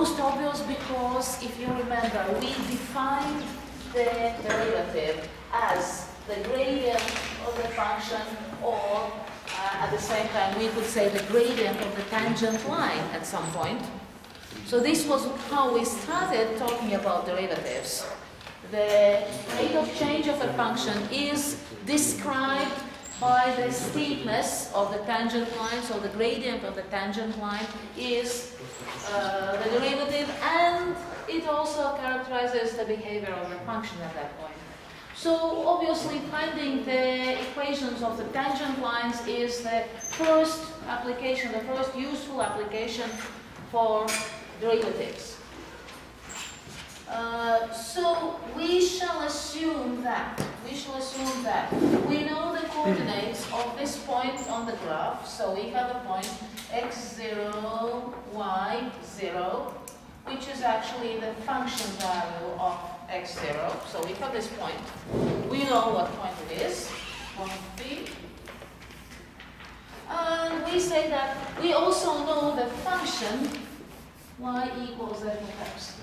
most obvious because if you remember, we defined the derivative as the gradient of the function, or at the same time we could say the gradient of the tangent line at some point. So this was how we started talking about derivatives. The rate of change of a function is described by the steepness of the tangent line, so the gradient of the tangent line is the derivative, and it also characterizes the behavior of the function at that point. So obviously finding the equations of the tangent lines is the first application, the first useful application for derivatives. So we shall assume that we know the coordinates of this point on the graph. So we have a point x0, y0, which is actually the function value of x0. So we have this point. We know what point it is, point B. And we say that we also know the function y equals f of x.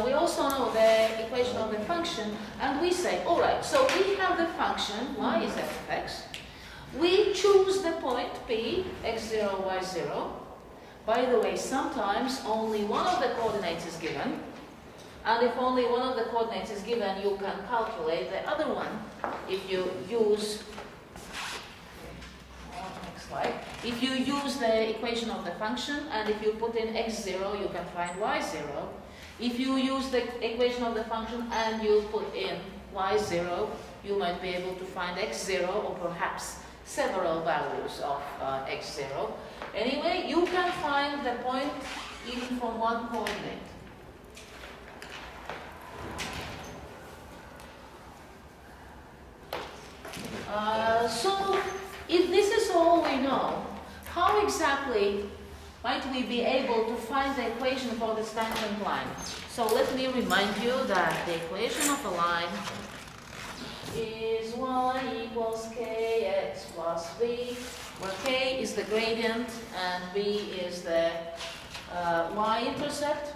We also know the equation of the function, and we say, all right, so we have the function y is f of x. We choose the point P, x0, y0. By the way, sometimes only one of the coordinates is given, and if only one of the coordinates is given, you can calculate the other one if you use if you use the equation of the function, and if you put in x0, you can find y0. If you use the equation of the function and you put in y0, you might be able to find x0, or perhaps several values of x0. Anyway, you can find the point even from one coordinate. So, if this is all we know, how exactly might we be able to find the equation for this tangent line? So let me remind you that the equation of a line is y equals kx plus b, where k is the gradient and b is the y-intercept,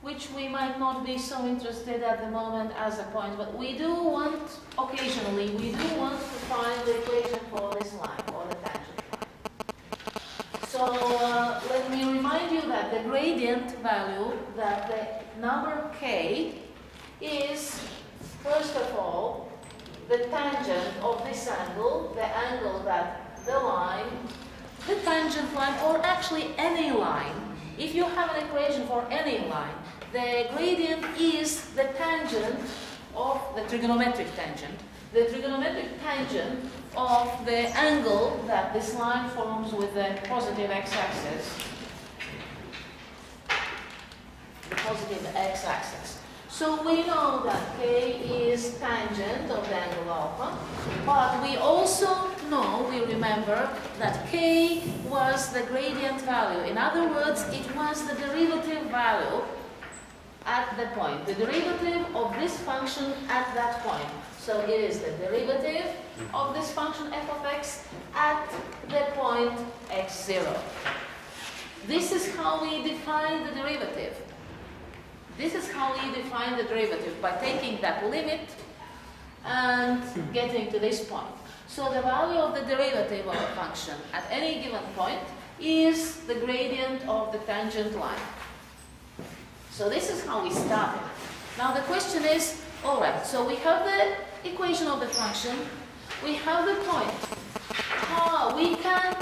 which we might not be so interested at the moment as a point, but we do want, occasionally, we do want to find the equation for this line, or the tangent line. So let me remind you that the gradient value, that the number k is, first of all, the tangent of this angle, the angle that the line, the tangent line, or actually any line. If you have an equation for any line, the gradient is the tangent of the trigonometric tangent. The trigonometric tangent of the angle that this line forms with the positive x-axis. The positive x-axis. So we know that k is tangent of the angle alpha, but we also know, we remember, that k was the gradient value. In other words, it was the derivative value at the point, the derivative of this function at that point. So it is the derivative of this function f of x at the point x0. This is how we define the derivative. This is how we define the derivative, by taking that limit and getting to this point. So the value of the derivative of a function at any given point is the gradient of the tangent line. So this is how we started. Now the question is, all right, so we have the equation of the function, we have the point. We can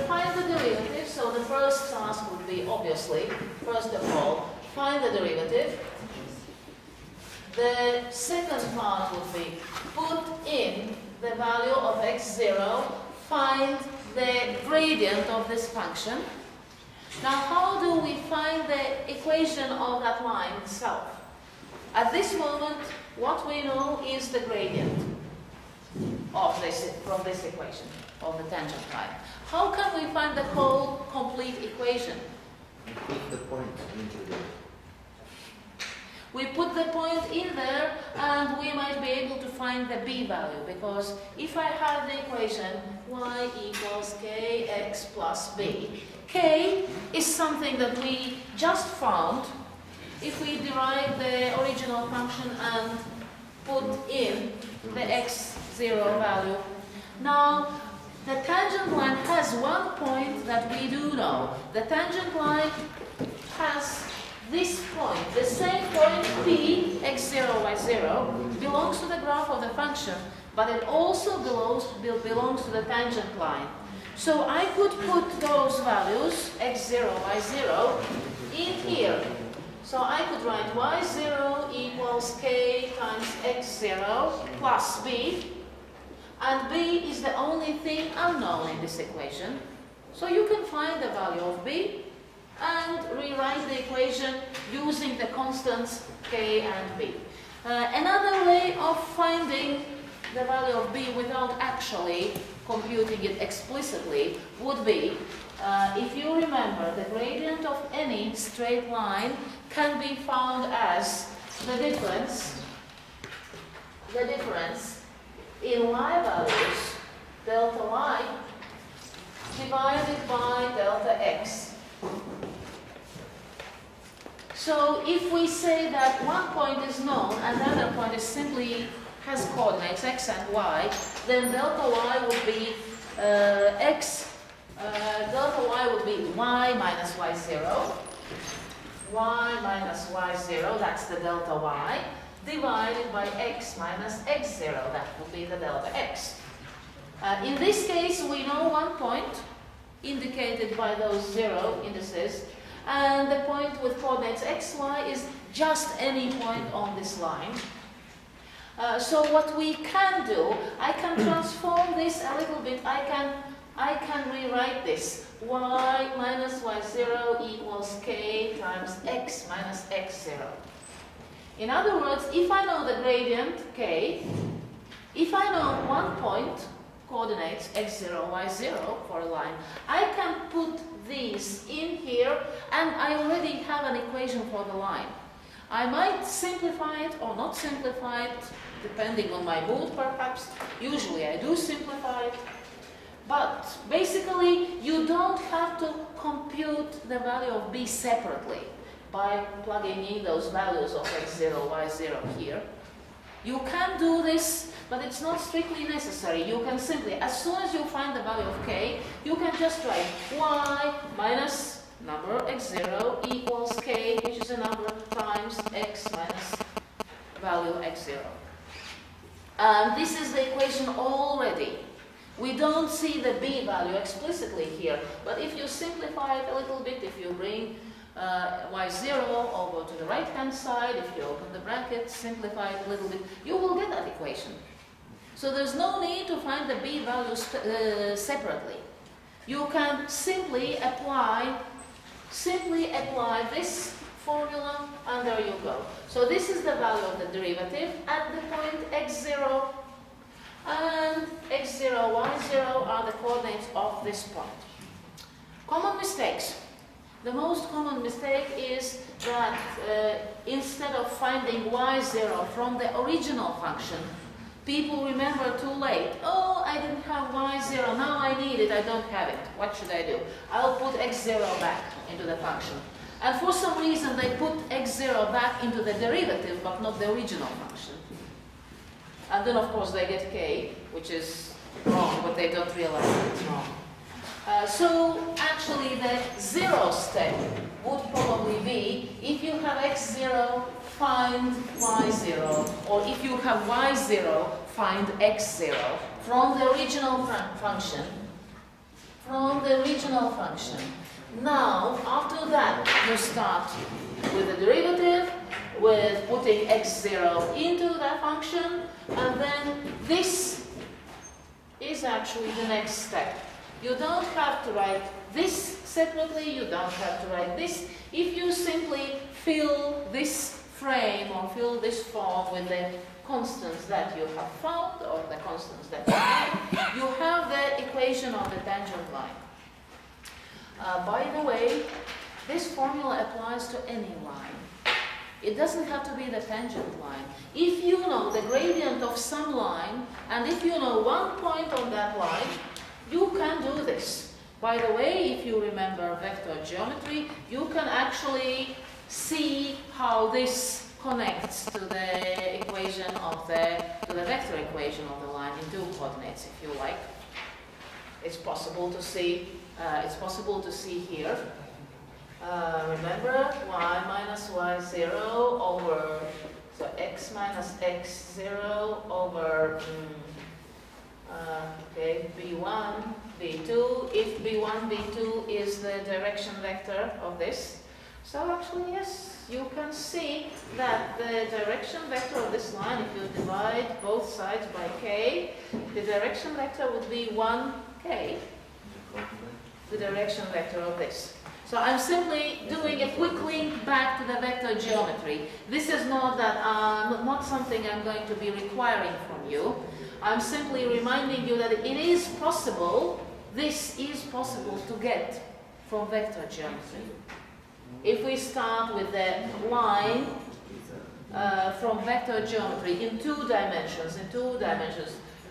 find the derivative, so the first task would be, obviously, first of all, find the derivative. The second part would be put in the value of x0, find the gradient of this function. Now, how do we find the equation of that line itself? At this moment, what we know is the gradient of this, from this equation of the tangent line. How can we find the whole complete equation? Put the point into the... We put the point in there, and we might be able to find the b value, because if I have the equation y equals kx plus b, k is something that we just found if we derive the original function and put in the x0 value. Now, the tangent line has one point that we do know. The tangent line has this point, the same point P, x0, y0, belongs to the graph of the function, but it also belongs to the tangent line. So I could put those values, x0, y0, in here. So I could write y0 equals k times x0 plus b, and b is the only thing unknown in this equation. So you can find the value of b and rewrite the equation using the constants k and b. Another way of finding the value of b without actually computing it explicitly would be, if you remember, the gradient of any straight line can be found as the difference in y values, delta y, divided by delta x. So if we say that one point is known and the other point is simply has coordinates x and y, then delta y would be delta y would be y minus y0, y minus y0, that's the delta y, divided by x minus x0, that would be the delta x. In this case, we know one point indicated by those 0 indices, and the point with coordinates x, y is just any point on this line. So what we can do, I can transform this a little bit. I can rewrite this. Y minus y0 equals k times x minus x0. In other words, if I know the gradient k, if I know one point, coordinates x0, y0 for a line, I can put these in here and I already have an equation for the line. I might simplify it or not simplify it, depending on my mood perhaps. Usually I do simplify it. But basically you don't have to compute the value of b separately by plugging in those values of x0, y0 here. You can do this, but it's not strictly necessary. You can simply, as soon as you find the value of k, you can just write y minus number x0 equals k, which is a number, times x minus value x0. And this is the equation already. We don't see the b value explicitly here, but if you simplify it a little bit, if you bring y0 over to the right hand side, if you open the bracket, simplify it a little bit, you will get that equation. So there's no need to find the b values separately. You can simply apply this formula, and there you go. So this is the value of the derivative at the point x0, and x0, y0 are the coordinates of this point. Common mistakes. The most common mistake is that instead of finding y0 from the original function, people remember too late. Oh, I didn't have y0, now I need it, I don't have it. What should I do? I'll put x0 back into the function. And for some reason they put x0 back into the derivative, but not the original function. And then of course they get k, which is wrong, but they don't realize that it's wrong. So actually the 0 step would probably be, if you have x0, find y0, or if you have y0, find x0 from the original function. Now, after that, you start with the derivative, with putting x0 into that function, and then this is actually the next step. You don't have to write this separately, you don't have to write this. If you simply fill this frame or fill this form with the constants that you have found, or the constants that you have the equation of the tangent line. By the way, this formula applies to any line. It doesn't have to be the tangent line. If you know the gradient of some line, and if you know one point on that line, you can do this. By the way, if you remember vector geometry, you can actually see how this connects to the equation of to the vector equation of the line in two coordinates, if you like. It's possible to see. Here. Remember, y minus y0 over, so x minus x0 over, okay, b1, b2, if b1, b2 is the direction vector of this. So actually, yes, you can see that the direction vector of this line, if you divide both sides by k, the direction vector would be 1k, the direction vector of this. So I'm simply doing a quick link back to the vector geometry. This is not that not something I'm going to be requiring from you. I'm simply reminding you that it is possible, this is possible to get from vector geometry. If we start with the line from vector geometry in two dimensions,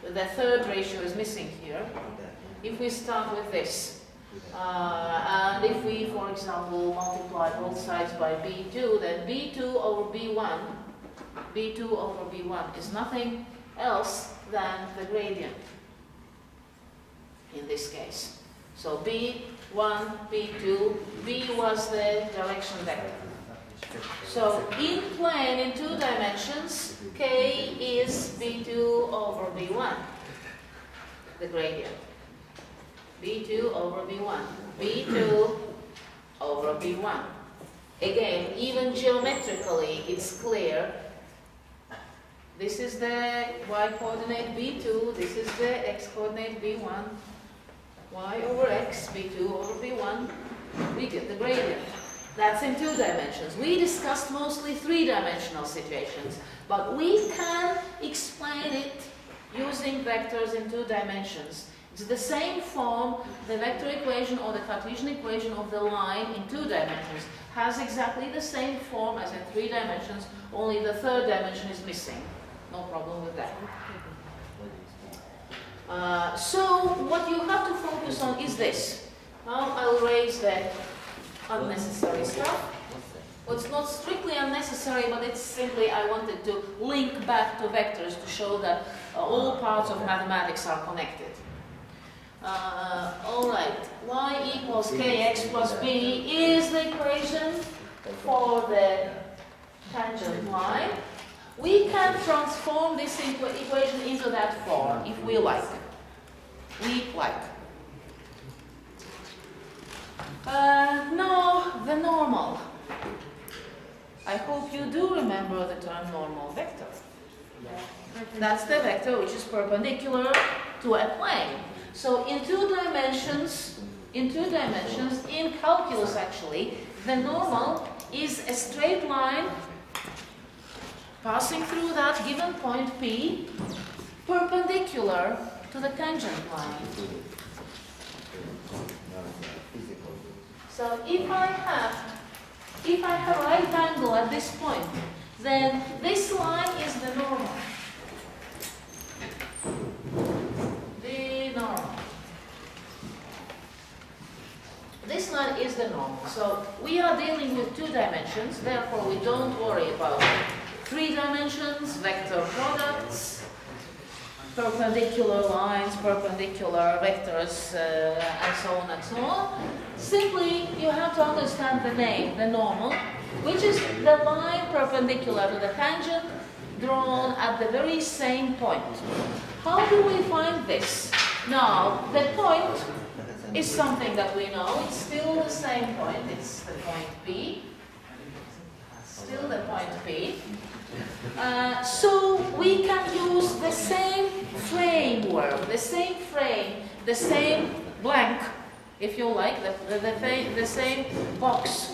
the third ratio is missing here. If we start with this, and if we, for example, multiply both sides by b2, then b2 over b1 is nothing else than the gradient in this case. So b1, b2, b was the direction vector. So in plane, in two dimensions, k is b2 over b1, the gradient. b2 over b1, b2 over b1. Again, even geometrically, it's clear. This is the y-coordinate b2, this is the x-coordinate b1, y over x, b2 over b1, we get the gradient. That's in two dimensions. We discussed mostly three-dimensional situations, but we can explain it using vectors in two dimensions. It's the same form, the vector equation or the Cartesian equation of the line in two dimensions has exactly the same form as in three dimensions, only the third dimension is missing. No problem with that. So what you have to focus on is this. Now I'll raise the unnecessary stuff. Well, it's not strictly unnecessary, but it's simply I wanted to link back to vectors to show that all parts of mathematics are connected. All right, y equals kx plus b is the equation for the tangent line. We can transform this equation into that form if we like. No, the normal. I hope you do remember the term normal vector. That's the vector which is perpendicular to a plane. So in two dimensions, in calculus actually, the normal is a straight line passing through that given point P, perpendicular to the tangent line. So if I have a right angle at this point, then this line is the normal. This line is the normal. So we are dealing with two dimensions, therefore we don't worry about three dimensions, vector products, perpendicular lines, perpendicular vectors, and so on and so on. Simply, you have to understand the name, the normal, which is the line perpendicular to the tangent drawn at the very same point. How do we find this? Now, the point is something that we know. It's still the same point. It's the point P. Still the point P. So we can use the same framework, the same frame, the same blank, if you like, the same box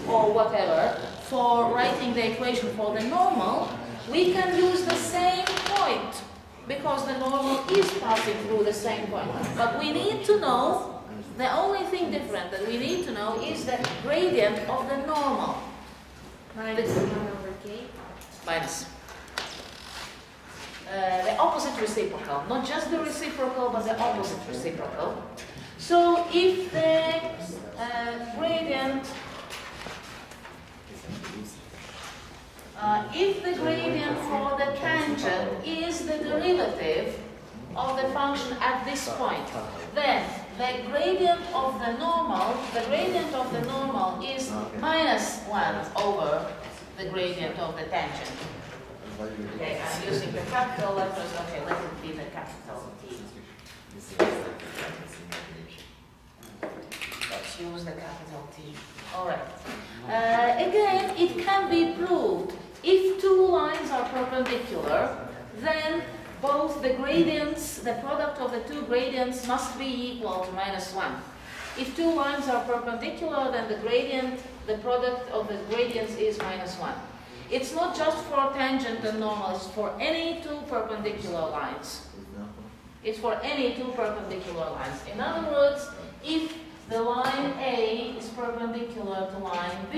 or whatever for writing the equation for the normal. We can use the same point because the normal is passing through the same point. But we need to know, the only thing different that we need to know is the gradient of the normal. Minus 1 over k? Minus. The opposite reciprocal. Not just the reciprocal, but the opposite reciprocal. So if the gradient for the tangent is the derivative of the function at this point, then the gradient of the normal is -1 over the gradient of the tangent. Okay, I'm using the capital letters. Okay, let it be the capital T. Let's use the capital T. All right. Again, it can be proved if two lines are perpendicular, then both the gradients, the product of the two gradients must be equal to -1. If two lines are perpendicular, then the product of the gradients is -1. It's not just for tangent and normal, it's for any two perpendicular lines. It's for any two perpendicular lines. In other words, if the line A is perpendicular to line B,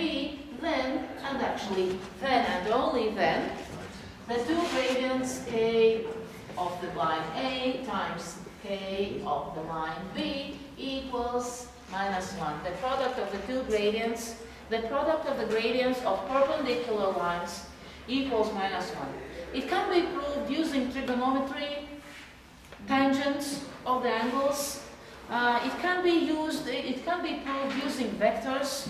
then, and actually then and only then, the two gradients K of the line A times K of the line B equals -1. The product of the two gradients, the product of the gradients of perpendicular lines equals -1. It can be proved using trigonometry, tangents of the angles. It can be proved using vectors.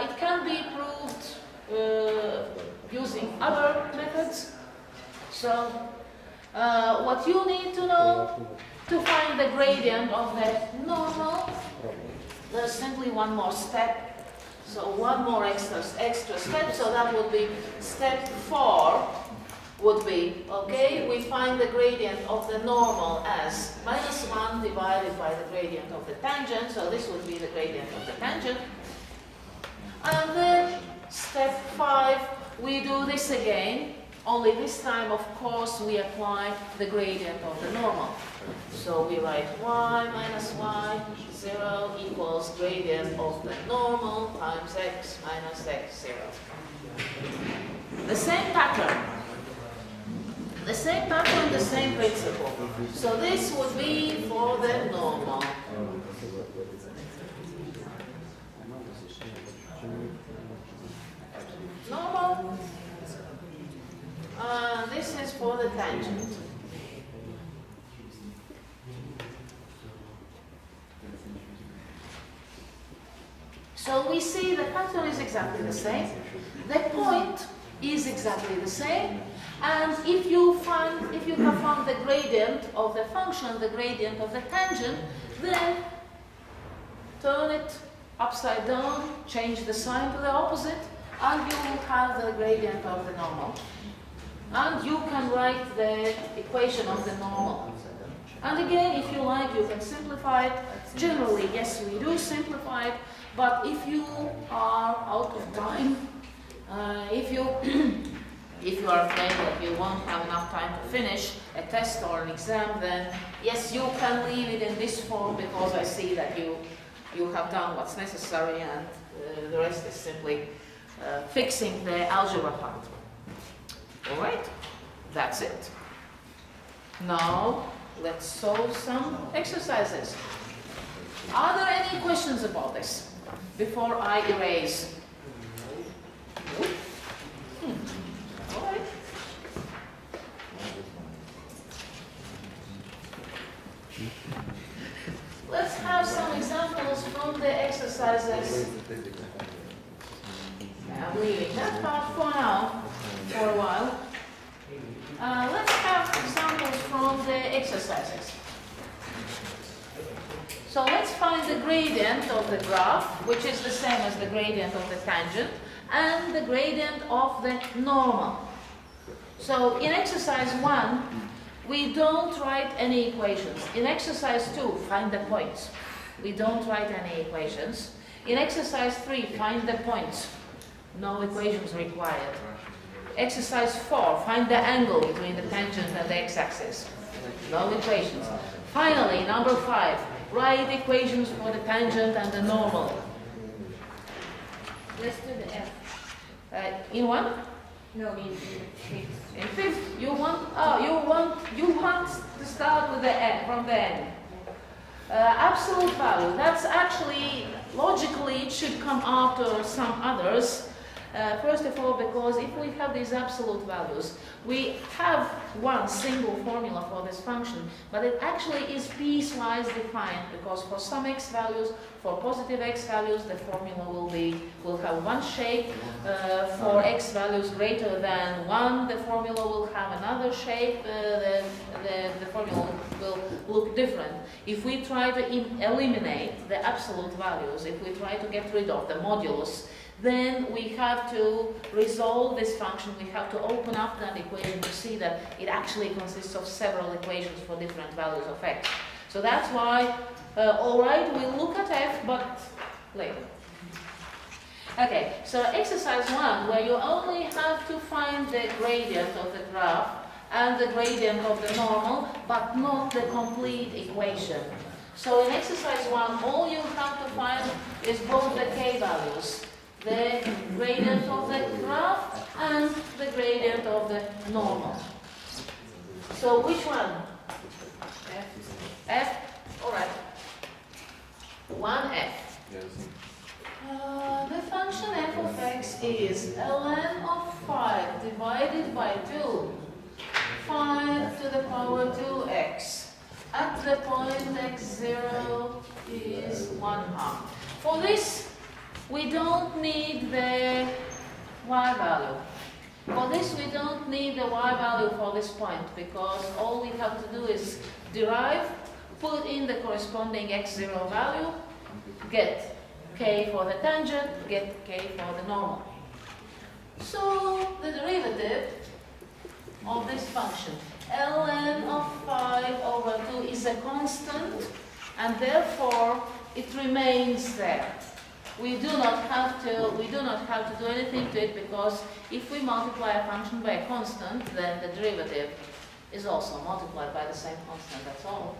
It can be proved using other methods. So what you need to know to find the gradient of the normal, there's simply one more step. So one more extra step, so that would be step 4 would be, okay, we find the gradient of the normal as -1 divided by the gradient of the tangent, so this would be the gradient of the tangent. And then step 5, we do this again, only this time, of course, we apply the gradient of the normal. So we write y minus y, 0 equals gradient of the normal times x minus x, 0. The same pattern, the same principle. So this would be for the normal. Normal. This is for the tangent. So we see the pattern is exactly the same. The point is exactly the same. And if you have found the gradient of the function, the gradient of the tangent, then turn it upside down, change the sign to the opposite, and you will have the gradient of the normal. And you can write the equation of the normal. And again, if you like, you can simplify it. Generally, yes, we do simplify it, but if you are out of time, if you are afraid that you won't have enough time to finish a test or an exam, then yes, you can leave it in this form, because I see that you have done what's necessary, and the rest is simply fixing the algebra part. All right, that's it. Now, let's solve some exercises. Are there any questions about this before I erase? All right. Let's have some examples from the exercises. I'm leaving that part for now, for a while. Let's have examples from the exercises. So let's find the gradient of the graph, which is the same as the gradient of the tangent, and the gradient of the normal. So in exercise 1, we don't write any equations. In exercise 2, find the points. We don't write any equations. In exercise 3, find the points. No equations required. Exercise 4, find the angle between the tangent and the x-axis. No equations. Finally, number 5, write equations for the tangent and the normal. Let's do the F. In one? No, in fifth. In fifth, you want to start with the F from the end. Absolute value, that's actually, logically, it should come after some others. First of all, because if we have these absolute values, we have one single formula for this function, but it actually is piecewise defined, because for some x values, for positive x values, the formula will have one shape. For x values greater than 1, the formula will have another shape. The formula will look different. If we try to eliminate the absolute values, if we try to get rid of the modulus, then we have to resolve this function. We have to open up that equation to see that it actually consists of several equations for different values of x. So that's why, all right, we'll look at f, but later. Okay, so exercise 1, where you only have to find the gradient of the graph and the gradient of the normal, but not the complete equation. So in exercise 1, all you have to find is both the k values, the gradient of the graph and the gradient of the normal. So which one? F? F? Alright. 1f. The function f of x is ln of 5 divided by 2. 5 to the power 2x. At the point x0 is 1/2. For this, we don't need the y value. For this, we don't need the y value for this point, because all we have to do is derive, put in the corresponding x0 value, get k for the tangent, get k for the normal. So the derivative of this function, ln of 5 over 2, is a constant, and therefore it remains there. We do not have to do anything to it, because if we multiply a function by a constant, then the derivative is also multiplied by the same constant. That's all.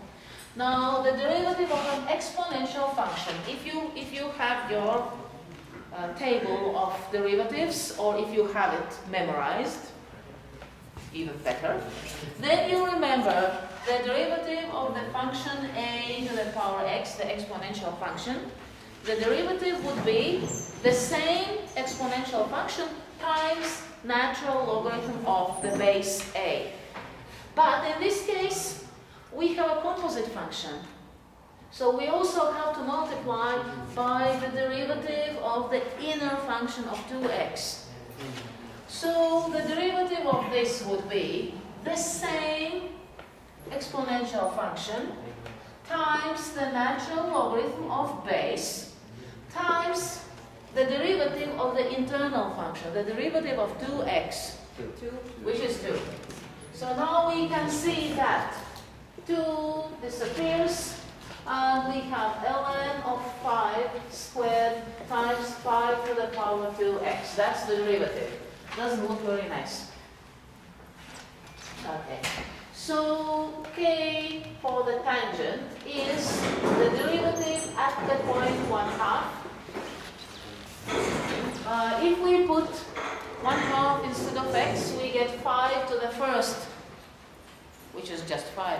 Now, the derivative of an exponential function, if you have your table of derivatives, or if you have it memorized, even better, then you remember the derivative of the function a to the power x, the exponential function. The derivative would be the same exponential function times natural logarithm of the base a. But in this case, we have a composite function. So we also have to multiply by the derivative of the inner function of 2x. So the derivative of this would be the same exponential function times the natural logarithm of base times the derivative of the internal function, the derivative of 2x, which is 2. So now we can see that 2 disappears, and we have ln of 5 squared times 5 to the power 2x. That's the derivative. Doesn't look very nice. Okay. So k for the tangent is the derivative at the point 1/2. If we put 1/2 instead of x, we get 5 to the first, which is just 5.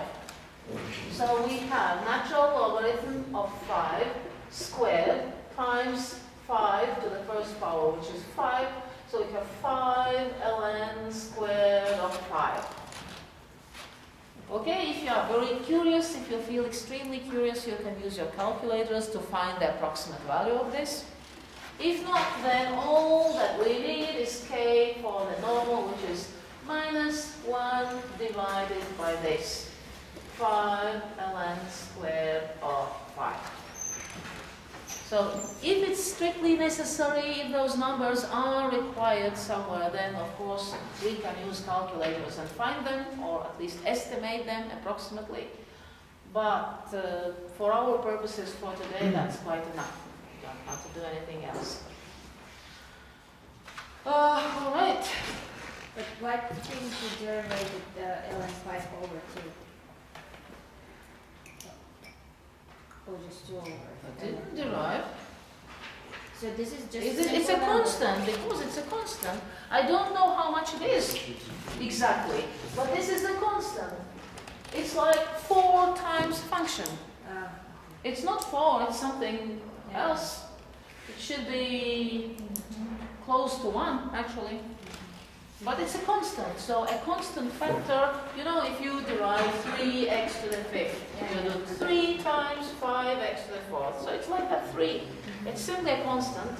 So we have natural logarithm of 5 squared times 5 to the first power, which is 5. So we have 5 ln squared of 5. Okay, if you are very curious, if you feel extremely curious, you can use your calculators to find the approximate value of this. If not, then all that we need is k for the normal, which is minus 1 divided by this, 5 ln squared of 5. So if it's strictly necessary, if those numbers are required somewhere, then of course we can use calculators and find them, or at least estimate them approximately. But for our purposes for today, that's quite enough. You don't have to do anything else. All right. But what things you derivated the ln 5 over 2? Or just 2 over? I didn't derive. So this is just It's a constant, because it's a constant. I don't know how much it is exactly, but this is a constant. It's like 4 times function. It's not 4, it's something else. It should be close to 1, actually. But it's a constant, so a constant factor, you know, if you derive 3x to the 5th, you do 3 times 5x to the 4th, so it's like that 3. It's simply a constant.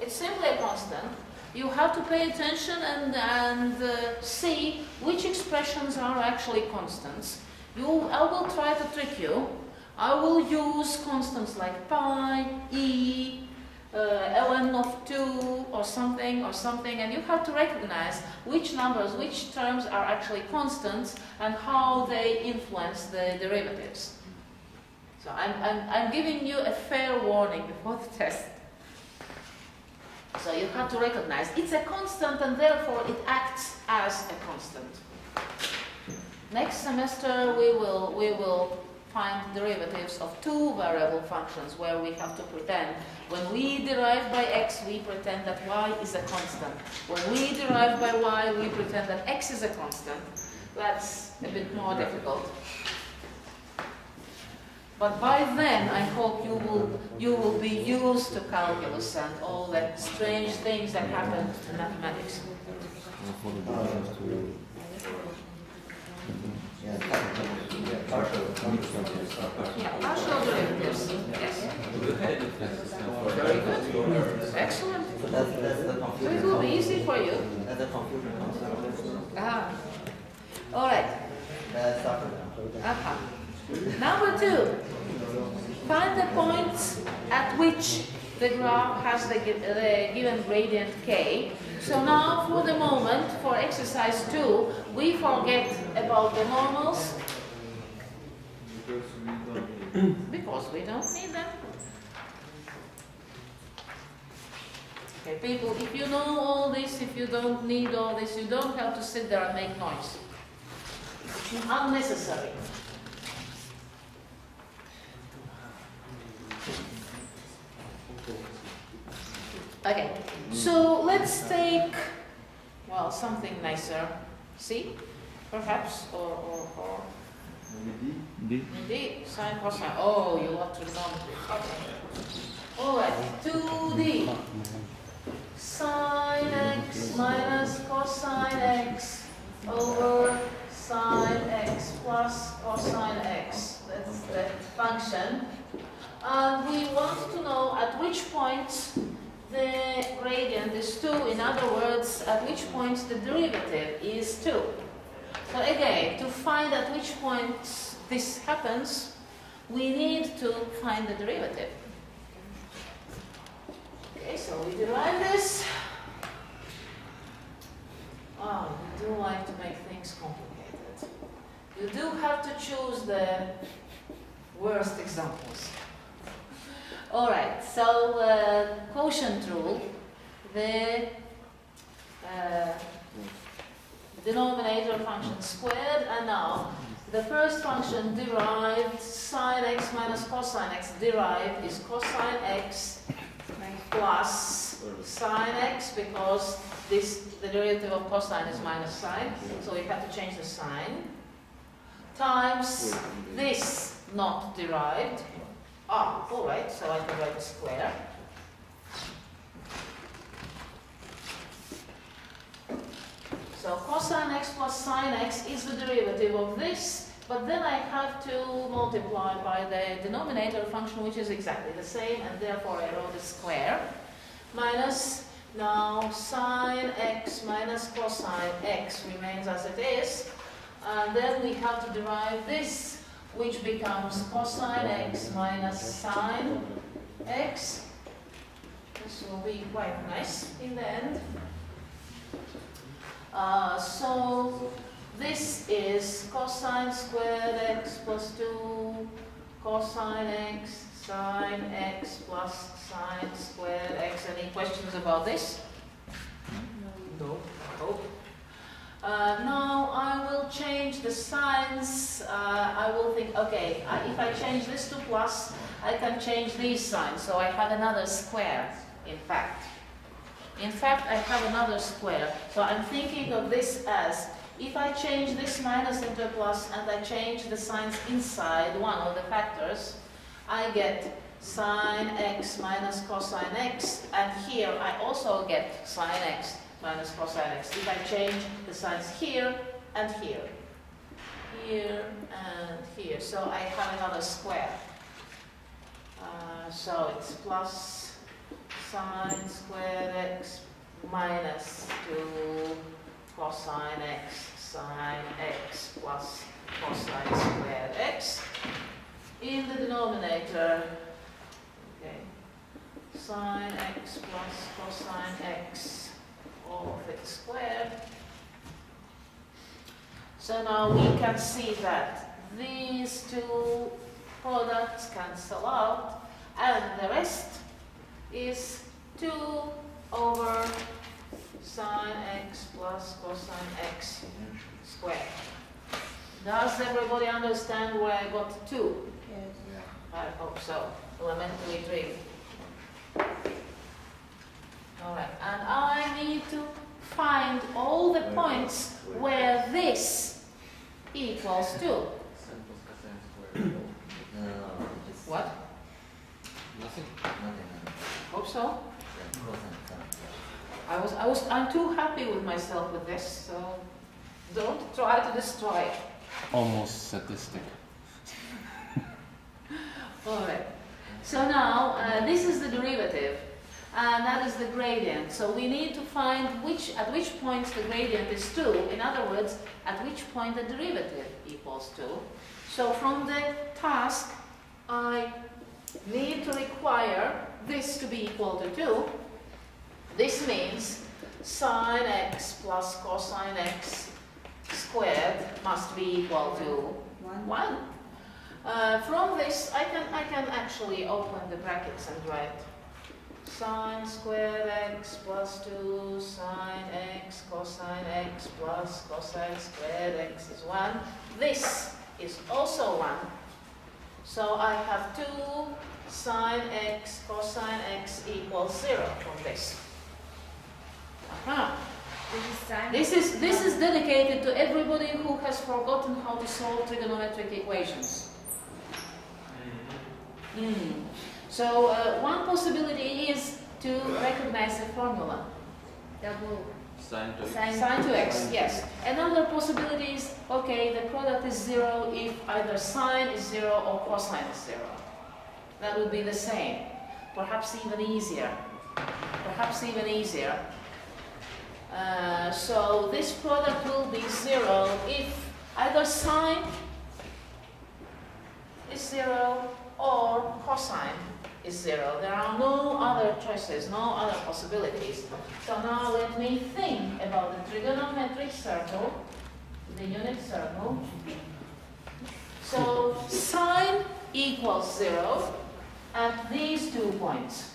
It's simply a constant. You have to pay attention and see which expressions are actually constants. I will try to trick you. I will use constants like pi, e, ln of 2 or something, and you have to recognize which numbers, which terms are actually constants and how they influence the derivatives. So I'm giving you a fair warning before the test. So you have to recognize it's a constant and therefore it acts as a constant. Next semester we will find derivatives of 2 variable functions where we have to pretend. When we derive by x, we pretend that y is a constant. When we derive by y, we pretend that x is a constant. That's a bit more difficult. But by then, I hope you will be used to calculus and all the strange things that happen in mathematics. Yeah, partial derivatives. Yes. Very good. Excellent. So that's the So confusion. it will be easy for you. That's the confusion. Ah. All right. That's after. Number 2. Find the points at which the graph has the given gradient k. So now, for the moment, for exercise 2, we forget about the normals because we don't need them. Okay, people, if you know all this, if you don't need all this, you don't have to sit there and make noise. It's unnecessary. Okay, so let's take, well, something nicer. C, perhaps, or D, sine, cosine. Oh, you love trigonometry. Okay. All right, 2D. Sine x minus cosine x over sine x plus cosine x. That's the function. And we want to know at which point the gradient is 2. In other words, at which point the derivative is 2. So again, to find at which point this happens, we need to find the derivative. Okay, so we derive this. Oh, you do like to make things complicated. You do have to choose the worst examples. All right, so quotient rule, the denominator function squared, and now the first function derived, sine x minus cosine x, derived is cosine x plus sine x, because the derivative of cosine is minus sine, so we have to change the sign, times this not derived. Ah, all right, so I can write a square. So cosine x plus sine x is the derivative of this, but then I have to multiply by the denominator function, which is exactly the same, and therefore I wrote a square, minus, now sine x minus cosine x remains as it is, and then we have to derive this, which becomes cosine x minus sine x. This will be quite nice in the end. So this is cosine squared x plus 2 cosine x sine x plus sine squared x. Any questions about this? No. I hope. Now I will change the signs. I will think, okay, if I change this to plus, I can change these signs. So I have another square, in fact. In fact, I have another square. So I'm thinking of this as, if I change this minus into a plus and I change the signs inside one of the factors, I get sine x minus cosine x, and here I also get sine x minus cosine x. If I change the signs here and here, here and here, so I have another square. So it's plus sine squared x minus 2 cosine x sine x plus cosine squared x. In the denominator, okay, sine x plus cosine x, all of it squared. So now we can see that these two products cancel out, and the rest is 2 over sine x plus cosine x squared. Does everybody understand where I got 2? Yes. I hope so. Elementary dream. Alright, and I need to find all the points where this equals 2. What? Nothing. Hope so. I'm too happy with myself with this, so don't try to destroy it. Almost sadistic. Alright, so now this is the derivative, and that is the gradient. So we need to find at which point the gradient is 2. In other words, at which point the derivative equals 2. So from the task, I need to require this to be equal to 2. This means sine x plus cosine x squared must be equal to 1. From this, I can actually open the brackets and write sine squared x plus 2 sine x cosine x plus cosine squared x is 1. This is also 1. So I have 2 sine x cosine x equals 0 from this. This is dedicated to everybody who has forgotten how to solve trigonometric equations. So one possibility is to recognize the formula. Double Sine to Sine to x, yes. Another possibility is, okay, the product is 0 if either sine is 0 or cosine is 0. That would be the same. Perhaps even easier. So this product will be 0 if either sine is 0 or cosine is 0. There are no other choices, no other possibilities. So now let me think about the trigonometric circle, the unit circle. So sine equals 0 at these 2 points.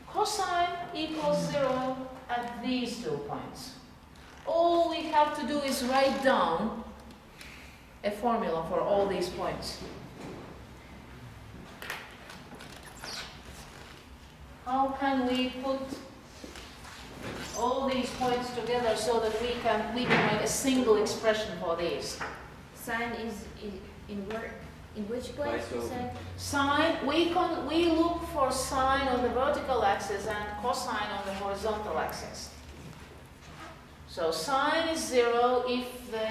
Cosine equals 0 at these 2 points. All we have to do is write down a formula for all these points. How can we put all these points together so that we can write a single expression for these? Sine is in which place you said? Sine, we look for sine on the vertical axis and cosine on the horizontal axis. So sine is 0 if the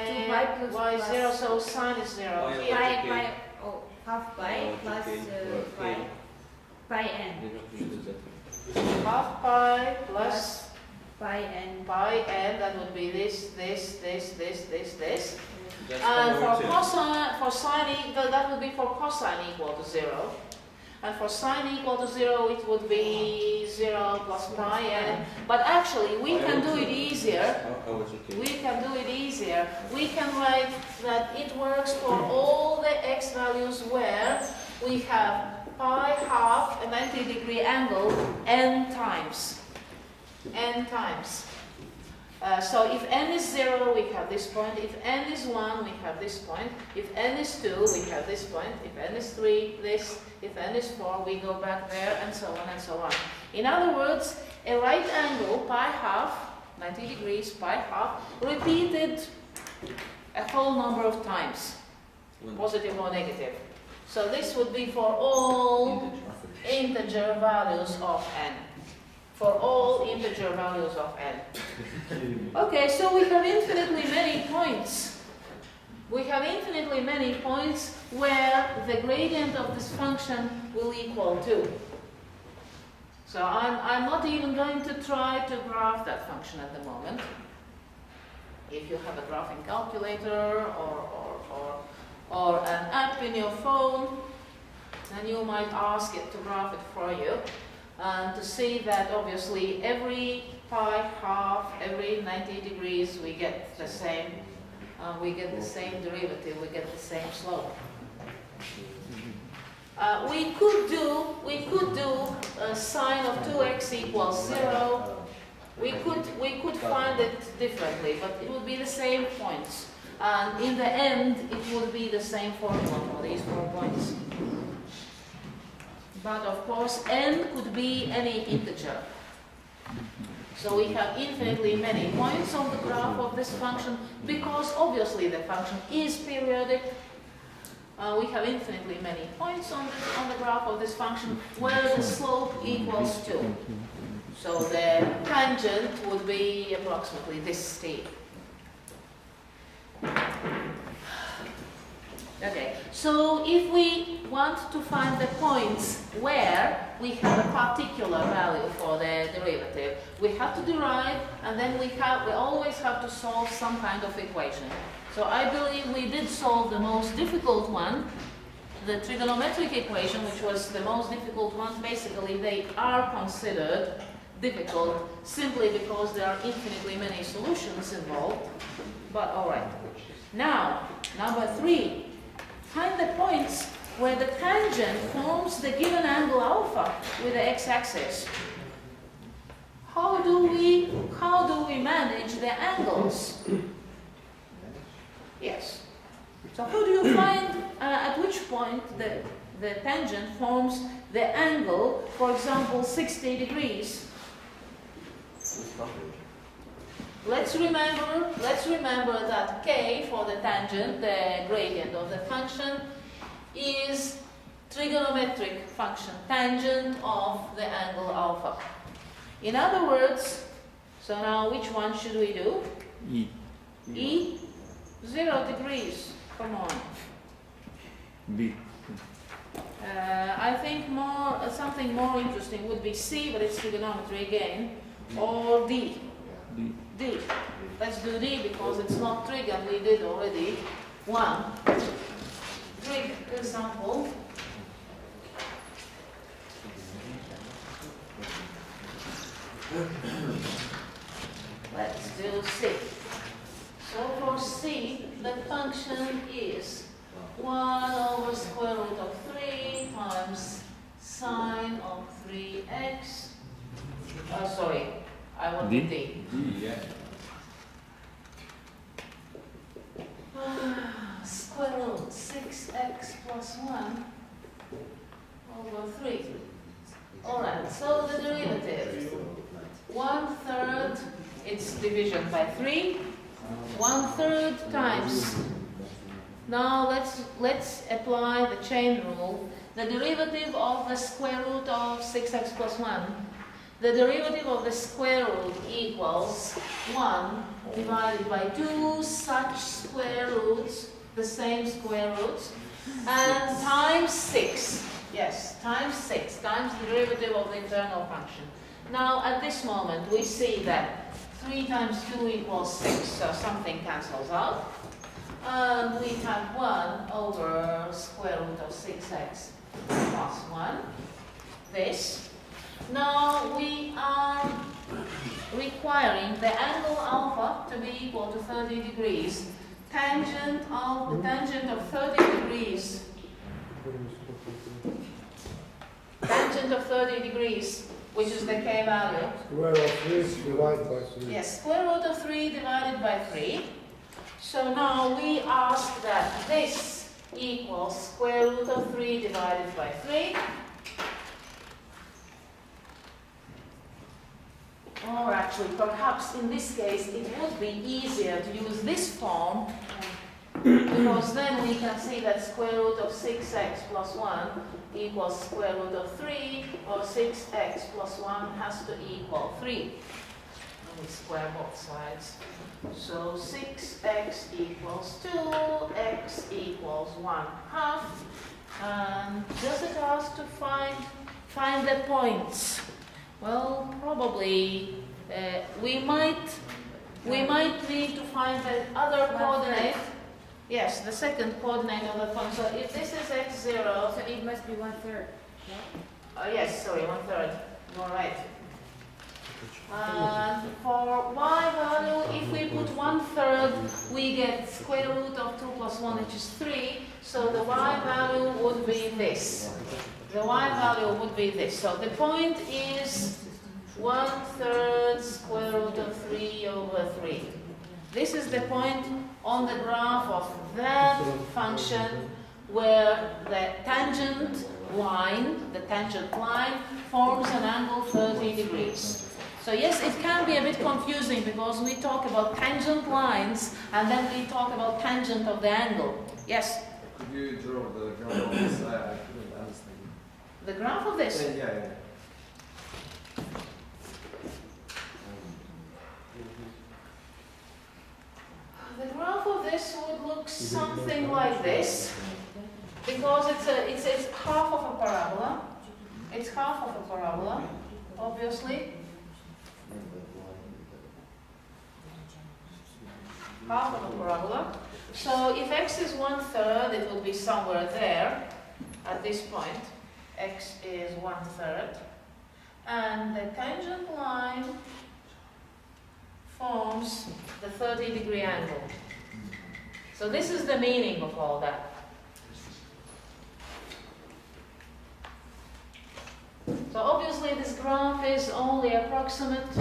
y is 0, so sine is 0 here. Half pi plus pi n. Half pi plus pi n. pi n, that would be this. And for sine, that would be for cosine equal to 0. And for sine equal to 0, it would be 0 plus pi n. But actually, we can do it easier. We can write that it works for all the x values where we have pi half a 90-degree angle n times. So if n is 0, we have this point. If n is 1, we have this point. If n is 2, we have this point. If n is 3, this. If n is 4, we go back there, and so on and so on. In other words, a right angle, pi half, 90 degrees, pi half, repeated a whole number of times, positive or negative. So this would be for all integer values of n. For all integer values of n. Okay, so we have infinitely many points. We have infinitely many points where the gradient of this function will equal 2. So I'm not even going to try to graph that function at the moment. If you have a graphing calculator or an app in your phone, then you might ask it to graph it for you. And to see that obviously every pi half, every 90 degrees we get the same derivative, we get the same slope. We could do sine of 2x equals 0. We could find it differently, but it would be the same points. And in the end, it would be the same formula for these 4 points. But of course, n could be any integer. So we have infinitely many points on the graph of this function because obviously the function is periodic. We have infinitely many points on the graph of this function where the slope equals 2. So the tangent would be approximately this steep. Okay, so if we want to find the points where we have a particular value for the derivative, we have to derive, and then we always have to solve some kind of equation. So I believe we did solve the most difficult one, the trigonometric equation, which was the most difficult one. Basically, they are considered difficult simply because there are infinitely many solutions involved. But all right. Now, number 3. Find the points where the tangent forms the given angle alpha with the x-axis. How do we manage the angles? Yes. So how do you find at which point the tangent forms the angle, for example, 60 degrees? Let's remember that k for the tangent, the gradient of the function, is trigonometric function, tangent of the angle alpha. In other words, so now which one should we do? E. E? 0 degrees. Come on. B. I think something more interesting would be C, but it's trigonometry again, or D. D. Let's do D because it's not trig and we did already one trig example. Let's do C. So for C, the function is 1 over square root of 3 times sine of 3x. Sorry, I want D? D. Yeah. Square root 6x plus 1 over 3. Alright, so the derivative. 1/3, it's division by 3. 1/3 times. Now let's apply the chain rule. The derivative of the square root of 6x plus 1. The derivative of the square root equals 1 divided by 2 such square roots, the same square roots, and times 6. Yes, times 6, times the derivative of the internal function. Now at this moment we see that 3 times 2 equals 6, so something cancels out. And we have 1 over square root of 6x plus 1. This. Now we are requiring the angle alpha to be equal to 30 degrees. Tangent of 30 degrees. Tangent of 30 degrees, which is the k value. Square of 3 divided by 3. Yes, square root of 3 divided by 3. So now we ask that this equals square root of 3 divided by 3. Or actually, perhaps in this case, it would be easier to use this form because then we can see that square root of 6x plus 1 equals square root of 3, or 6x plus 1 has to equal 3. And we square both sides. So 6x equals 2, x equals 1/2. And does it ask to find the points? Well, probably we might need to find the other coordinate. Yes, the second coordinate of the point. So if this is x0, So it must be 1/3. yes, sorry, 1/3. You're right. And for y value, if we put 1/3, we get square root of 2 plus 1, which is 3. So the y value would be this. The y value would be this. So the point is 1/3 square root of 3 over 3. This is the point on the graph of that function where the tangent line forms an angle 30 degrees. So yes, it can be a bit confusing because we talk about tangent lines and then we talk about tangent of the angle. Yes? Could you draw the graph on this? I couldn't understand. The graph of this? Yeah. The graph of this would look something like this, because it's half of a parabola. It's half of a parabola, obviously. Half of a parabola. So if x is 1/3, it will be somewhere there at this point. X is 1/3. And the tangent line forms the 30-degree angle. So this is the meaning of all that. So obviously this graph is only approximate.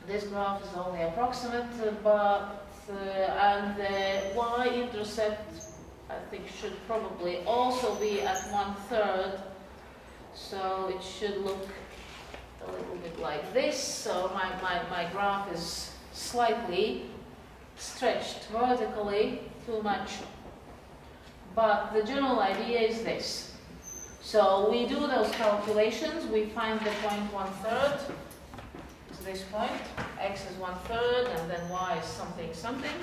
This graph is only approximate, and the y-intercept, I think, should probably also be at 1/3. So it should look a little bit like this. So my graph is slightly stretched vertically too much. But the general idea is this. So we do those calculations, we find the point 1/3 to this point, x is 1/3 and then y is something.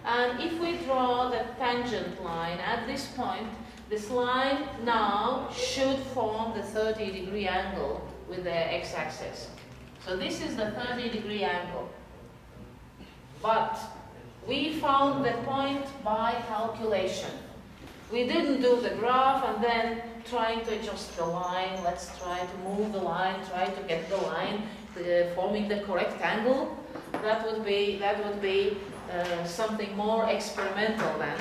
And if we draw the tangent line at this point, this line now should form the 30-degree angle with the x-axis. So this is the 30-degree angle. But we found the point by calculation. We didn't do the graph and then trying to adjust the line. Let's try to move the line, try to get the line forming the correct angle. That would be something more experimental then.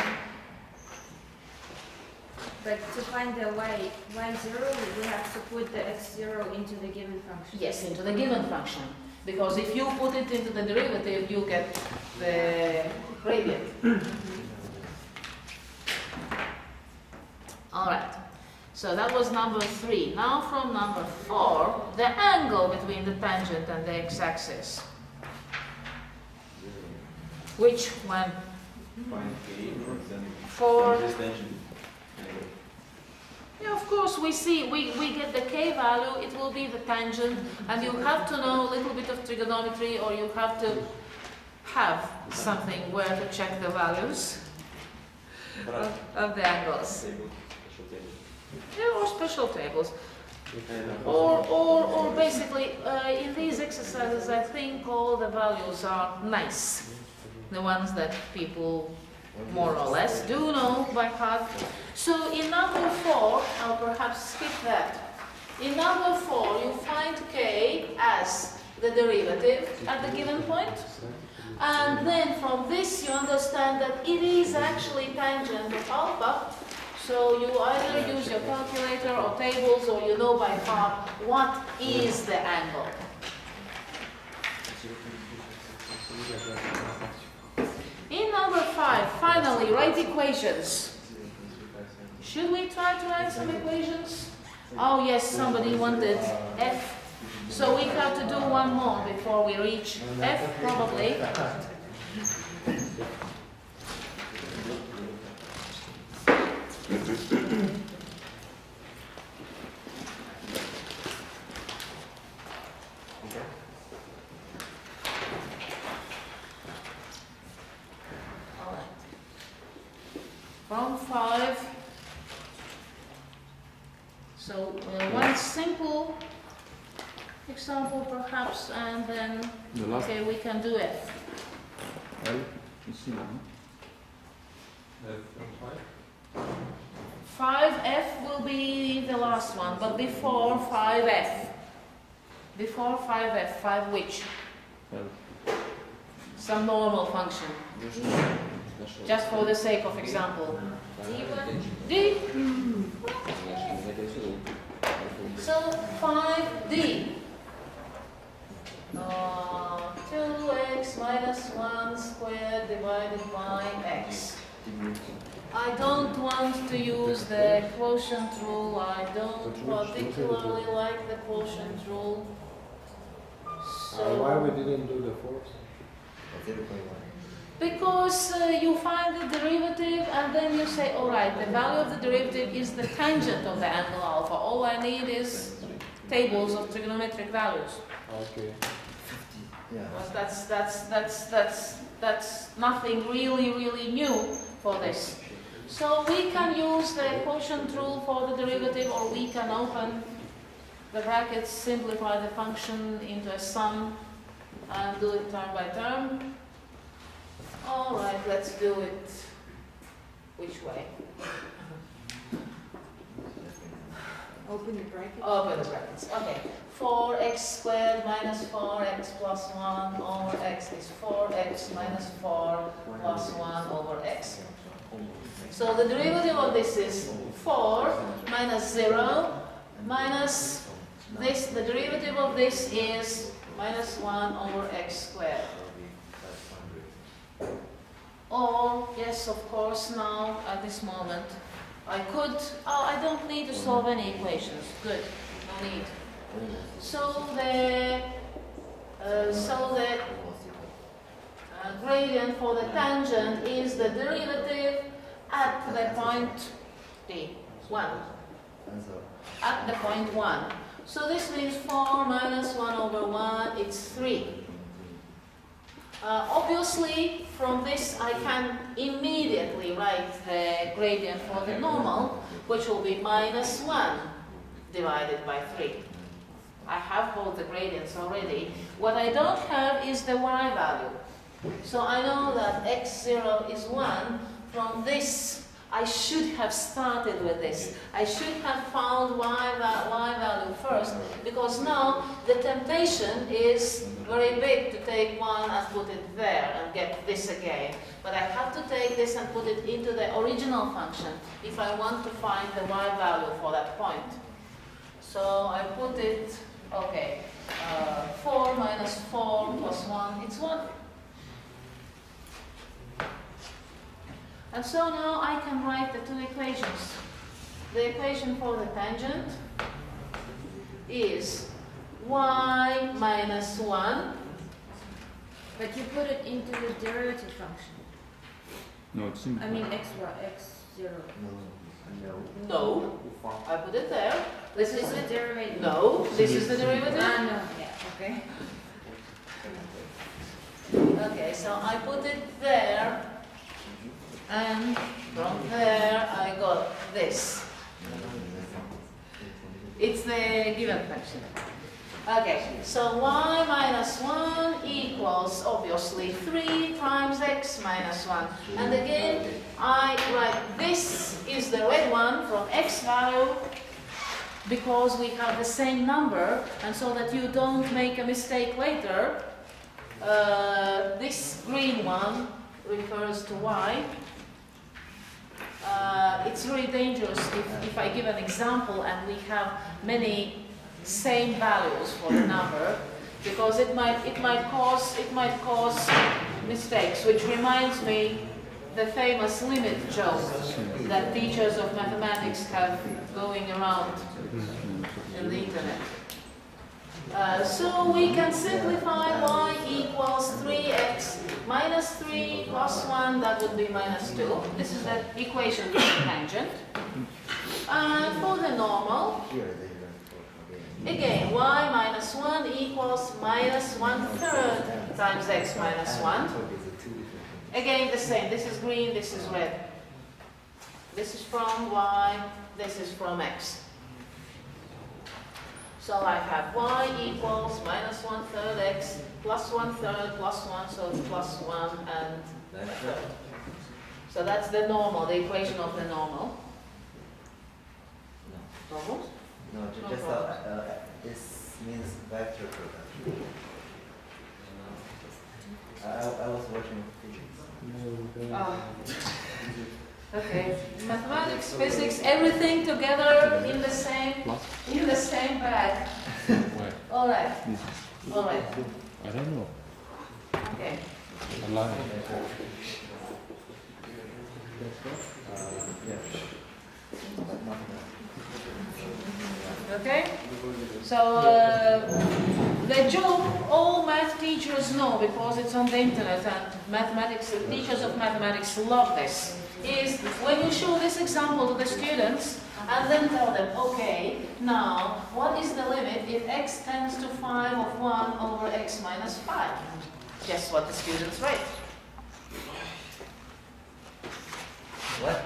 But to find the y0, we have to put the x0 into the given function. Yes, into the given function. Because if you put it into the derivative, you get the gradient. All right. So that was number 3. Now from number 4, the angle between the tangent and the x-axis. Which one? Find k, then For this tangent. yeah, of course, we get the k value, it will be the tangent, and you have to know a little bit of trigonometry, or you have to have something where to check the values of the angles. Yeah, or special tables. Or basically, in these exercises, I think all the values are nice. The ones that people more or less do know by heart. So in number 4, I'll perhaps skip that. In number 4, you find k as the derivative at the given point. And then from this, you understand that it is actually tangent of alpha. So you either use your calculator or tables, or you know by heart what is the angle. In number 5, finally, write equations. Should we try to write some equations? Oh yes, somebody wanted f. So we have to do one more before we reach f, probably. All right. From 5. So one simple example perhaps, and then, The last okay, we can do F. L, you see now? 5F will be the last one, but before 5F. Before 5F, 5 which? L. Some normal function. Just for the sake of example. D. So 5D. 2x minus 1 squared divided by x. I don't want to use the quotient rule. I don't particularly like the quotient rule. Why we didn't do the fourth? Because you find the derivative and then you say, all right, the value of the derivative is the tangent of the angle alpha. All I need is tables of trigonometric values. Okay. But that's nothing really new for this. So we can use the quotient rule for the derivative, or we can open the brackets, simplify the function into a sum, and do it term by term. All right, let's do it. Which way? Open the bracket. Open the brackets. Okay. 4x squared minus 4x plus 1 over x is 4x minus 4 plus 1 over x. So the derivative of this is 4 minus 0 minus this. The derivative of this is minus 1 over x squared. Or, yes, of course, now at this moment, I could, I don't need to solve any equations. Good, no need. So the gradient for the tangent is the derivative at the point D, 1. At the point 1. So this means 4 minus 1 over 1, it's 3. Obviously, from this I can immediately write the gradient for the normal, which will be minus 1 divided by 3. I have both the gradients already. What I don't have is the y value. So I know that x0 is 1. From this, I should have started with this. I should have found y value first, because now the temptation is very big to take 1 and put it there and get this again. But I have to take this and put it into the original function if I want to find the y value for that point. So I put it, okay, 4 minus 4 plus 1, it's 1. And so now I can write the two equations. The equation for the tangent is y minus 1. But you put it into the derivative function. No, it's simple. I mean x0. No, I put it there. This This is is the derivative. no, this is the derivative. No. Yeah. Okay. Okay, so I put it there, and from there I got this. It's the given function. Okay, so y minus 1 equals obviously 3 times x minus 1. And again, I write this is the red one from x value, because we have the same number, and so that you don't make a mistake later, this green one refers to y. It's really dangerous if I give an example and we have many same values for the number, because it might cause mistakes, which reminds me the famous limit joke that teachers of mathematics have going around in the internet. So we can simplify y equals 3x minus 3 plus 1, that would be minus 2. This is the equation for the tangent. And for the normal, Again, y minus 1 equals minus 1/3 times x minus 1. Again, the same. This is green, this is red. This is from y, this is from x. So I have y equals minus 1/3 x plus 1/3 plus 1, so it's plus 1 and a third. So that's the normal, the equation of the normal. Problems? No, No just problem. this means vector product. I was watching physics. Oh. Okay. Mathematics, physics, everything together in the same bag. Where? All right. This is. All right. I don't know. Okay. A line. Yeah. But not Okay. So the joke all math teachers know because it's on the internet and mathematics teachers of mathematics love this. Is when you show this example to the students and then tell them, okay, now what is the limit if x tends to 5 of 1 over x minus 5? Guess what the students write? what?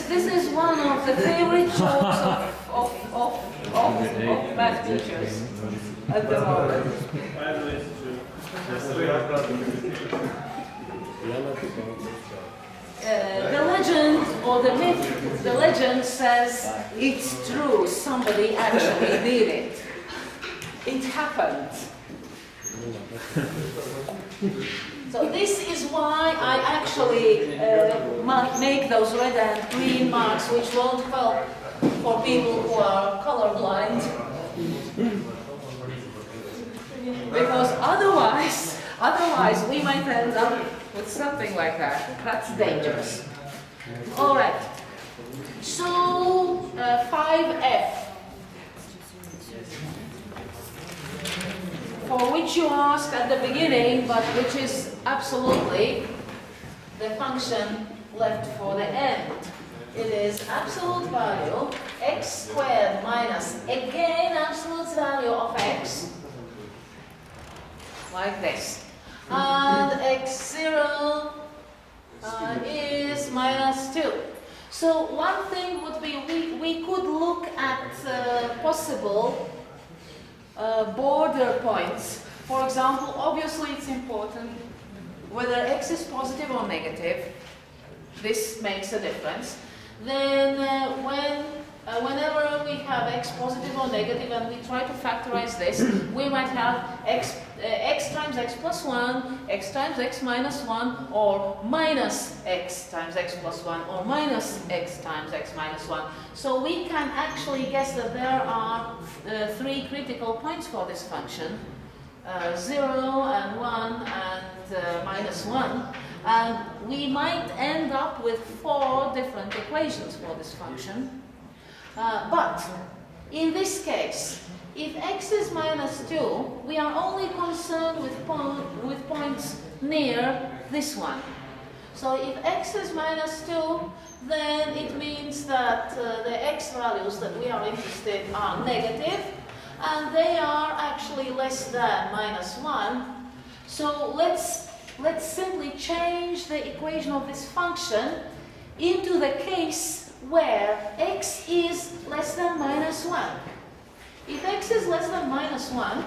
This is one of the favorite jokes of math teachers at the moment. The legend or the myth, the legend says it's true, somebody actually did it. It happened. So this is why I actually make those red and green marks, which won't help for people who are colorblind. Because otherwise we might end up with something like that. That's dangerous. All right. So 5f. For which you asked at the beginning, but which is absolutely the function left for the end. It is absolute value x squared minus, again, absolute value of x, like this. And x0 is minus 2. So one thing would be, we could look at possible border points. For example, obviously it's important whether x is positive or negative. This makes a difference. Then whenever we have x positive or negative and we try to factorize this, we might have x times x plus 1, x times x minus 1, or minus x times x plus 1, or minus x times x minus 1. So we can actually guess that there are 3 critical points for this function, 0 and 1 and minus 1. And we might end up with 4 different equations for this function. But in this case, if x is minus 2, we are only concerned with points near this one. So if x is minus 2, then it means that the x values that we are interested in are negative, and they are actually less than minus 1. So let's simply change the equation of this function into the case where x is less than minus 1. If x is less than minus 1,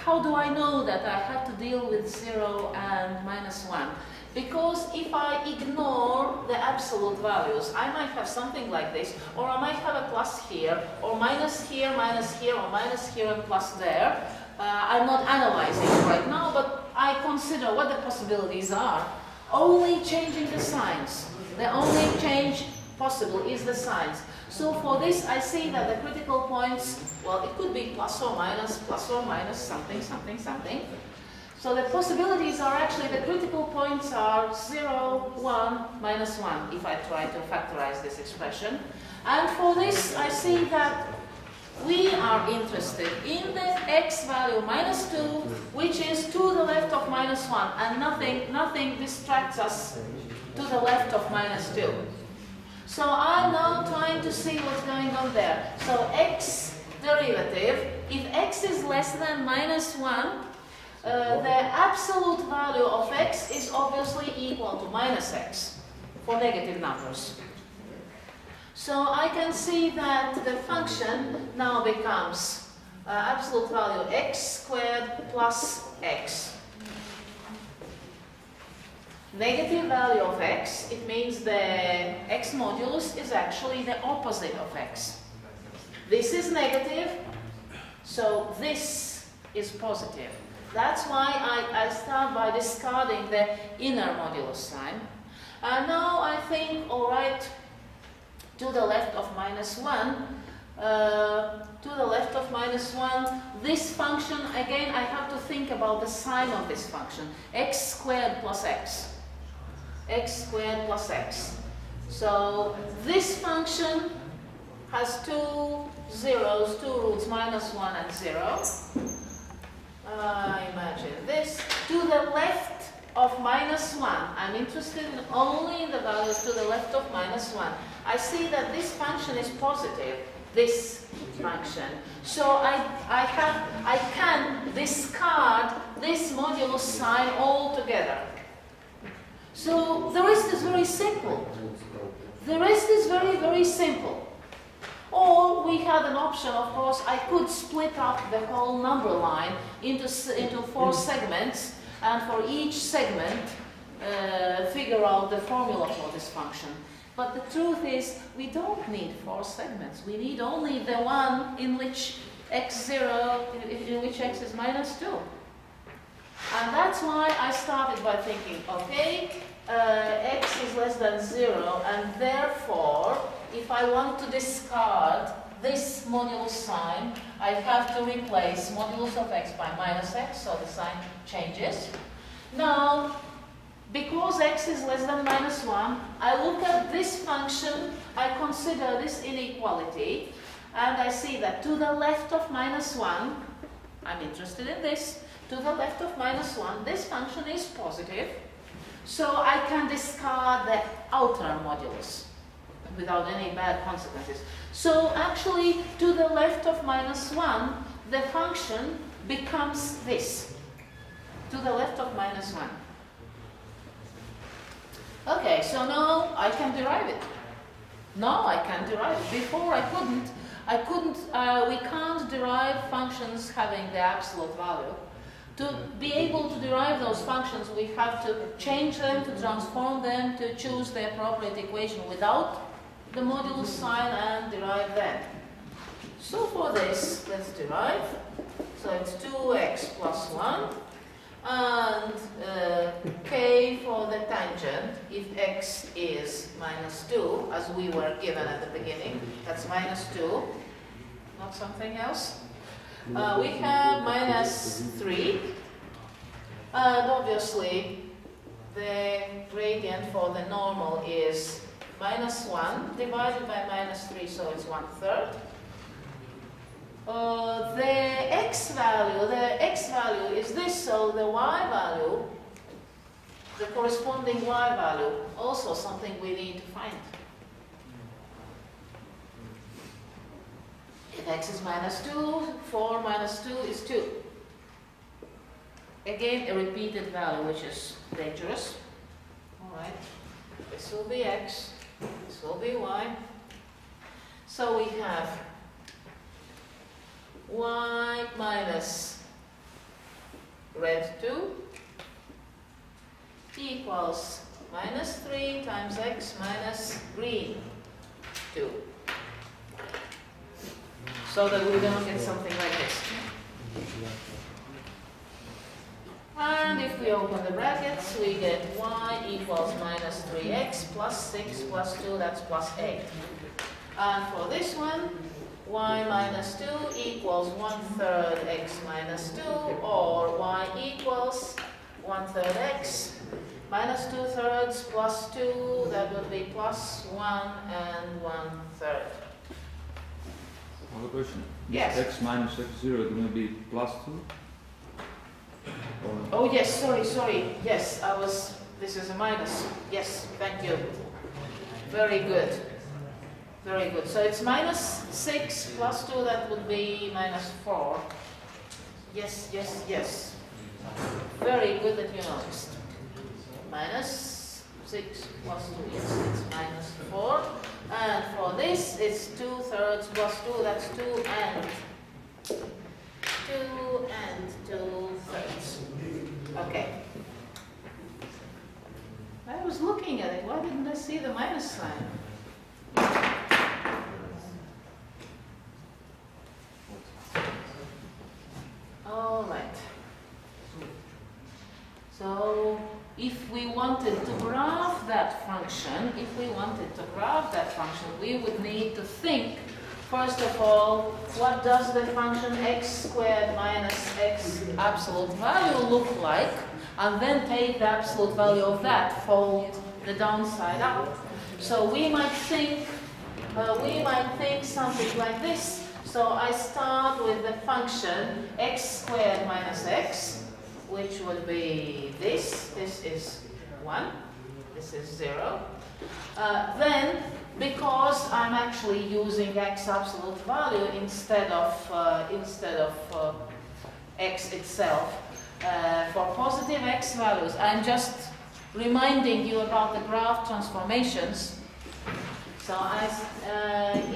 how do I know that I have to deal with 0 and minus 1? Because if I ignore the absolute values, I might have something like this, or I might have a plus here, or minus here, or minus here and plus there. I'm not analyzing right now, but I consider what the possibilities are. Only changing the signs. The only change possible is the signs. So for this, I see that the critical points, well, it could be plus or minus, something, something, something. So the possibilities are actually, the critical points are 0, 1, minus 1, if I try to factorize this expression. And for this, I see that we are interested in the x value minus 2, which is to the left of minus 1, and nothing distracts us to the left of minus 2. So I'm now trying to see what's going on there. So x derivative, if x is less than minus 1, the absolute value of x is obviously equal to minus x for negative numbers. So I can see that the function now becomes absolute value x squared plus x. Negative value of x, it means the x modulus is actually the opposite of x. This is negative, so this is positive. That's why I start by discarding the inner modulus sign. And now I think, all right, to the left of minus 1, this function, again, I have to think about the sign of this function, x squared plus x. X squared plus x. So this function has two zeros, two roots, minus 1 and 0. Imagine this. To the left of minus 1, I'm interested only in the values to the left of minus 1. I see that this function is positive, this function. So I can discard this modulus sign altogether. So the rest is very simple. The rest is very, very simple. Or we had an option, of course, I could split up the whole number line into 4 segments, and for each segment figure out the formula for this function. But the truth is, we don't need 4 segments. We need only the one in which in which x is minus 2. And that's why I started by thinking, okay, x is less than 0, and therefore, if I want to discard this modulus sign, I have to replace modulus of x by minus x, so the sign changes. Now, because x is less than minus 1, I look at this function, I consider this inequality, and I see that to the left of minus 1, I'm interested in this, to the left of minus 1, this function is positive, so I can discard the outer modulus without any bad consequences. So actually, to the left of minus 1, the function becomes this, to the left of minus 1. Okay, so now I can derive it. Now I can derive it. Before I couldn't, we can't derive functions having the absolute value. To be able to derive those functions, we have to change them, to transform them, to choose the appropriate equation without the modulus sign and derive them. So for this, let's derive. So it's 2x plus 1. And k for the tangent, if x is minus 2, as we were given at the beginning, that's minus 2, not something else. We have minus 3, and obviously the gradient for the normal is minus 1 divided by minus 3, so it's 1/3. The x value is this, so the y value, the corresponding y value, also something we need to find. If x is minus 2, 4 minus 2 is 2. Again, a repeated value, which is dangerous. All right, this will be x, this will be y. So we have y minus red 2 equals minus 3 times x minus green 2. So that we're going to get something like this. And if we open the brackets, we get y equals minus 3x plus 6 plus 2, that's plus 8. And for this one, y minus 2 equals 1/3 x minus 2, or y equals 1/3 x minus 2/3 plus 2, that would be plus 1 and 1/3. I have a question. Yes. Is x minus x0 going to be plus 2? Or Oh yes, sorry. Yes, this is a minus. Yes, thank you. Very good. Very good. So it's minus 6 plus 2, that would be minus 4. Yes. Very good that you noticed. Minus 6 plus 2, yes, it's minus 4. And for this, it's 2/3 plus 2, that's 2 and 2/3. Okay. I was looking at it, why didn't I see the minus sign? All right. So if we wanted to graph that function, we would need to think, first of all, what does the function x squared minus x absolute value look like? And then take the absolute value of that, fold the downside up. So we might think something like this. So I start with the function x squared minus x, which would be this. This is 1. This is 0. Then, because I'm actually using x absolute value instead of x itself, for positive x values, I'm just reminding you about the graph transformations. So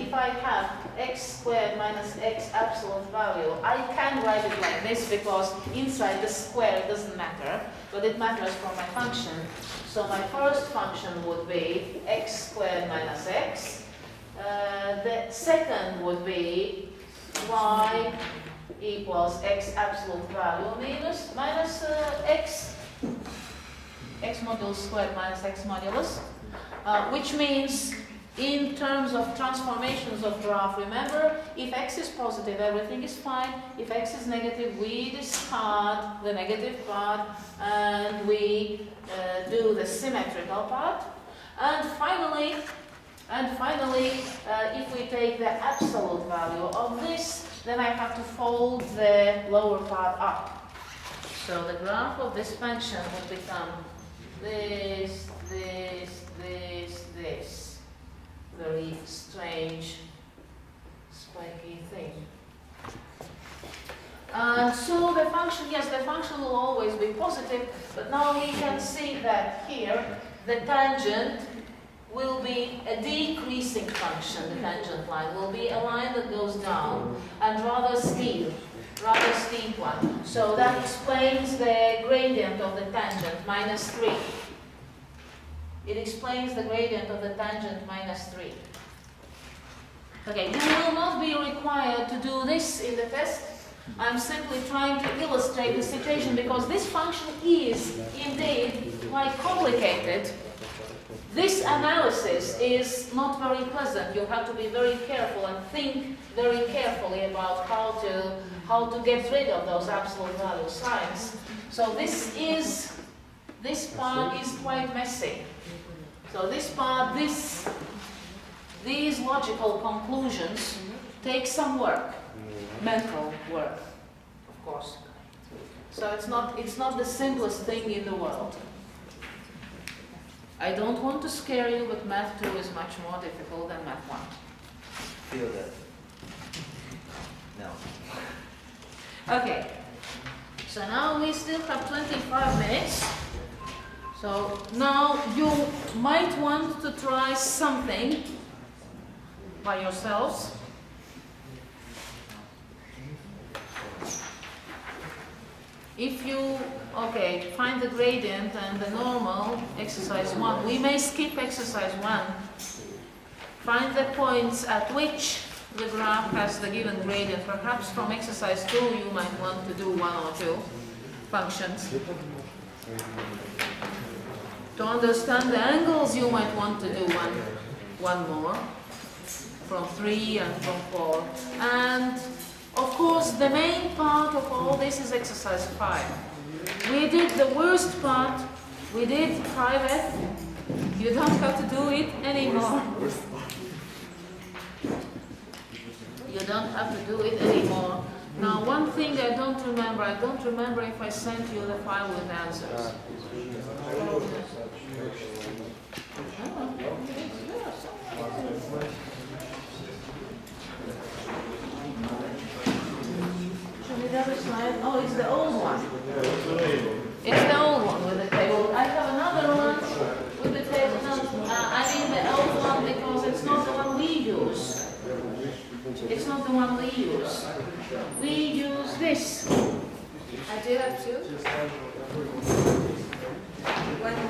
if I have x squared minus x absolute value, I can write it like this because inside the square it doesn't matter, but it matters for my function. So my first function would be x squared minus x. The second would be y equals x absolute value minus x modulus squared minus x modulus, which means in terms of transformations of graph, remember, if x is positive, everything is fine. If x is negative, we discard the negative part and we do the symmetrical part. And finally, if we take the absolute value of this, then I have to fold the lower part up. So the graph of this function would become this. Very strange, spiky thing. And so the function, yes, the function will always be positive, but now we can see that here the tangent will be a decreasing function. The tangent line will be a line that goes down and rather steep one. So that explains the gradient of the tangent, minus 3. It explains the gradient of the tangent minus 3. Okay, you will not be required to do this in the test. I'm simply trying to illustrate the situation because this function is indeed quite complicated. This analysis is not very pleasant. You have to be very careful and think very carefully about how to get rid of those absolute value signs. So this part is quite messy. So this part, these logical conclusions take some work, mental work, of course. So it's not the simplest thing in the world. I don't want to scare you, but math 2 is much more difficult than math 1. Feel that. No. Okay. So now we still have 25 minutes. So now you might want to try something by yourselves. If you, find the gradient and the normal, exercise 1. We may skip exercise 1. Find the points at which the graph has the given gradient. Perhaps from exercise 2 you might want to do 1 or 2 functions. To understand the angles, you might want to do one more, from 3 and from 4. And of course, the main part of all this is exercise 5. We did the worst part We did private. You don't have to do it anymore. You don't have to do it anymore. Now, one thing I don't remember if I sent you the file with answers. Show me the other side. Oh, it's the old one. It's the old one with the table. I have another one with the table. No, I mean the old one because it's not the one we use. It's not the one we use. We use this. I do have two.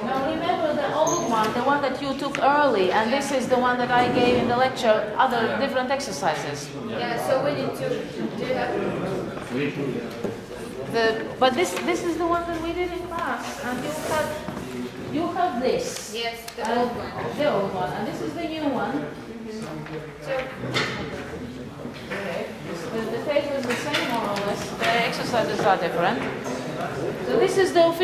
Now remember the old one, the one that you took early, and this is the one that I gave in the lecture, other different exercises. Yeah, so we need two. Do you have? But this is the one that we did in class, and you have this. Yes, the And old one. the old one, and this is the new one. So, Okay. The table is the same more or less. The exercises are different. So this is the official